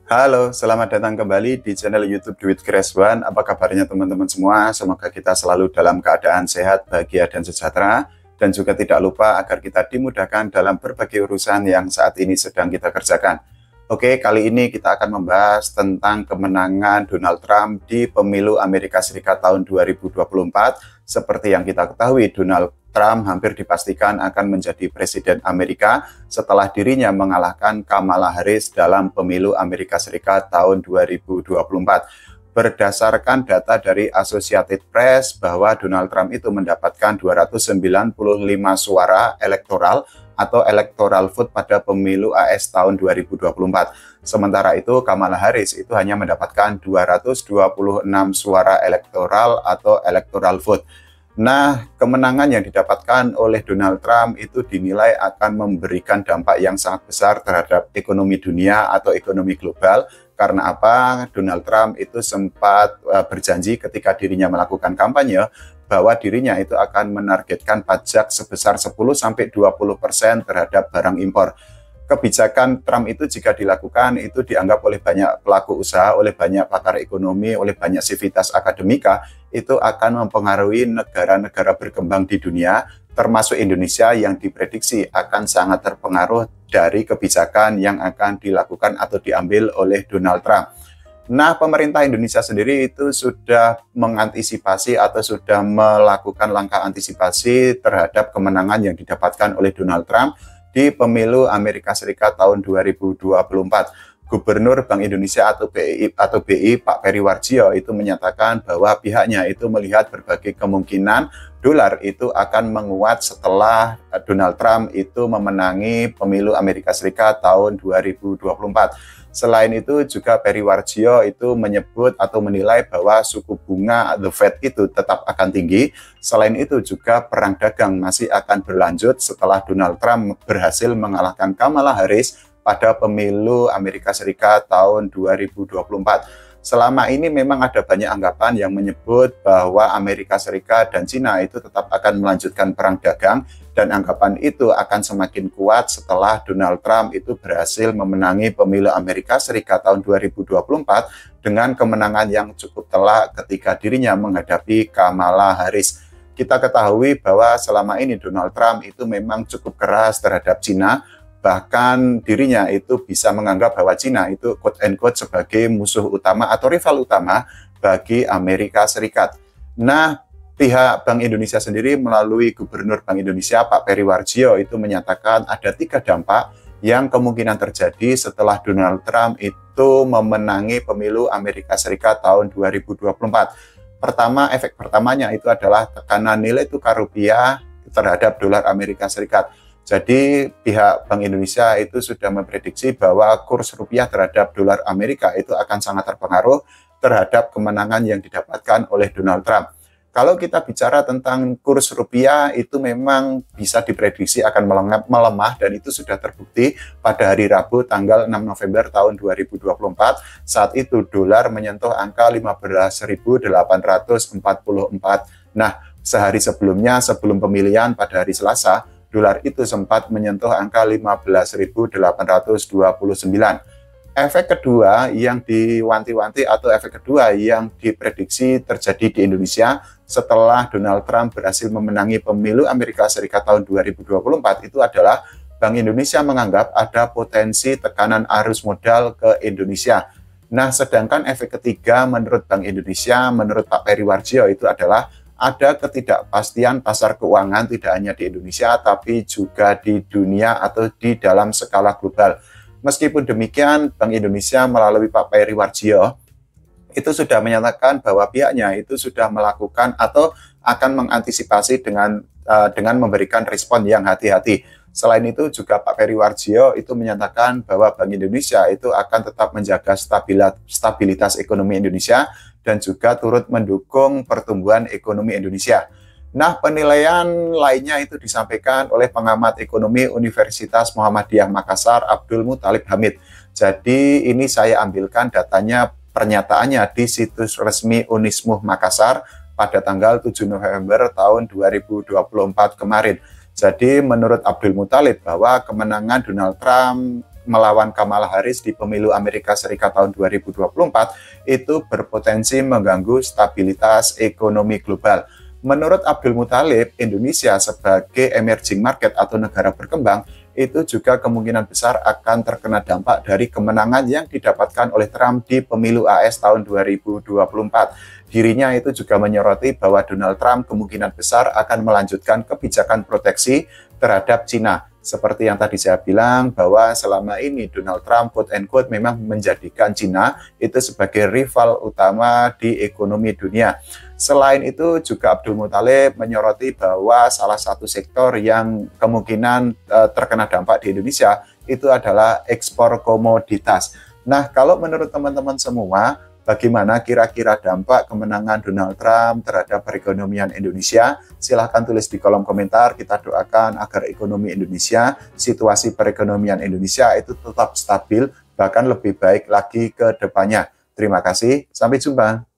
Halo, selamat datang kembali di channel YouTube Duit Crash One. Apa kabarnya teman-teman semua? Semoga kita selalu dalam keadaan sehat, bahagia, dan sejahtera. Dan juga tidak lupa agar kita dimudahkan dalam berbagai urusan yang saat ini sedang kita kerjakan. Oke, kali ini kita akan membahas tentang kemenangan Donald Trump di pemilu Amerika Serikat tahun 2024. Seperti yang kita ketahui, Donald Trump hampir dipastikan akan menjadi presiden Amerika setelah dirinya mengalahkan Kamala Harris dalam pemilu Amerika Serikat tahun 2024. Berdasarkan data dari Associated Press bahwa Donald Trump itu mendapatkan 295 suara elektoral atau electoral vote pada pemilu AS tahun 2024. Sementara itu Kamala Harris itu hanya mendapatkan 226 suara elektoral atau electoral vote. Nah, kemenangan yang didapatkan oleh Donald Trump itu dinilai akan memberikan dampak yang sangat besar terhadap ekonomi dunia atau ekonomi global. Karena apa? Donald Trump itu sempat berjanji ketika dirinya melakukan kampanye bahwa dirinya itu akan menargetkan pajak sebesar 10-20% terhadap barang impor. Kebijakan Trump itu jika dilakukan itu dianggap oleh banyak pelaku usaha, oleh banyak pakar ekonomi, oleh banyak sivitas akademika, itu akan mempengaruhi negara-negara berkembang di dunia, termasuk Indonesia yang diprediksi akan sangat terpengaruh dari kebijakan yang akan dilakukan atau diambil oleh Donald Trump. Nah, pemerintah Indonesia sendiri itu sudah mengantisipasi atau sudah melakukan langkah antisipasi terhadap kemenangan yang didapatkan oleh Donald Trump di pemilu Amerika Serikat tahun 2024. Gubernur Bank Indonesia atau BI Pak Peri Warjio itu menyatakan bahwa pihaknya itu melihat berbagai kemungkinan dolar itu akan menguat setelah Donald Trump itu memenangi pemilu Amerika Serikat tahun 2024. Selain itu juga Peri Warjio itu menyebut atau menilai bahwa suku bunga The Fed itu tetap akan tinggi. Selain itu juga perang dagang masih akan berlanjut setelah Donald Trump berhasil mengalahkan Kamala Harris pada pemilu Amerika Serikat tahun 2024. Selama ini memang ada banyak anggapan yang menyebut bahwa Amerika Serikat dan Cina itu tetap akan melanjutkan perang dagang, dan anggapan itu akan semakin kuat setelah Donald Trump itu berhasil memenangi pemilu Amerika Serikat tahun 2024 dengan kemenangan yang cukup telak ketika dirinya menghadapi Kamala Harris. Kita ketahui bahwa selama ini Donald Trump itu memang cukup keras terhadap Cina. Bahkan dirinya itu bisa menganggap bahwa Cina itu quote-unquote sebagai musuh utama atau rival utama bagi Amerika Serikat. Nah, pihak Bank Indonesia sendiri melalui Gubernur Bank Indonesia Pak Peri Warjio itu menyatakan ada 3 dampak yang kemungkinan terjadi setelah Donald Trump itu memenangi pemilu Amerika Serikat tahun 2024. Pertama, efek pertamanya itu adalah tekanan nilai tukar rupiah terhadap dolar Amerika Serikat. Jadi pihak Bank Indonesia itu sudah memprediksi bahwa kurs rupiah terhadap dolar Amerika itu akan sangat terpengaruh terhadap kemenangan yang didapatkan oleh Donald Trump. Kalau kita bicara tentang kurs rupiah itu memang bisa diprediksi akan melemah, dan itu sudah terbukti pada hari Rabu tanggal 6 November tahun 2024. Saat itu dolar menyentuh angka 15.844. Nah, sehari sebelumnya sebelum pemilihan pada hari Selasa, dolar itu sempat menyentuh angka 15.829. Efek kedua yang diwanti-wanti atau efek kedua yang diprediksi terjadi di Indonesia setelah Donald Trump berhasil memenangi pemilu Amerika Serikat tahun 2024 itu adalah Bank Indonesia menganggap ada potensi tekanan arus modal ke Indonesia. Nah, sedangkan efek ketiga menurut Bank Indonesia, menurut Pak Peri Warjio itu adalah ada ketidakpastian pasar keuangan tidak hanya di Indonesia tapi juga di dunia atau di dalam skala global. Meskipun demikian, Bank Indonesia melalui Pak Peri Warjio itu sudah menyatakan bahwa pihaknya itu sudah melakukan atau akan mengantisipasi dengan memberikan respon yang hati-hati. Selain itu juga Pak Peri Warjio itu menyatakan bahwa Bank Indonesia itu akan tetap menjaga stabilitas ekonomi Indonesia dan juga turut mendukung pertumbuhan ekonomi Indonesia. Nah, penilaian lainnya itu disampaikan oleh pengamat ekonomi Universitas Muhammadiyah Makassar, Abdul Muthalib Hamid. Jadi ini saya ambilkan datanya, pernyataannya di situs resmi Unismuh Makassar pada tanggal 7 November tahun 2024 kemarin. Jadi menurut Abdul Muthalib bahwa kemenangan Donald Trump melawan Kamala Harris di pemilu Amerika Serikat tahun 2024 itu berpotensi mengganggu stabilitas ekonomi global. Menurut Abdul Muthalib, Indonesia sebagai emerging market atau negara berkembang itu juga kemungkinan besar akan terkena dampak dari kemenangan yang didapatkan oleh Trump di pemilu AS tahun 2024. Dirinya itu juga menyoroti bahwa Donald Trump kemungkinan besar akan melanjutkan kebijakan proteksi terhadap Cina. Seperti yang tadi saya bilang bahwa selama ini Donald Trump quote and quote memang menjadikan Cina itu sebagai rival utama di ekonomi dunia. Selain itu juga Abdul Muthalib menyoroti bahwa salah satu sektor yang kemungkinan terkena dampak di Indonesia itu adalah ekspor komoditas. Nah, kalau menurut teman-teman semua, bagaimana kira-kira dampak kemenangan Donald Trump terhadap perekonomian Indonesia? Silahkan tulis di kolom komentar. Kita doakan agar ekonomi Indonesia, situasi perekonomian Indonesia itu tetap stabil, bahkan lebih baik lagi ke depannya. Terima kasih, sampai jumpa.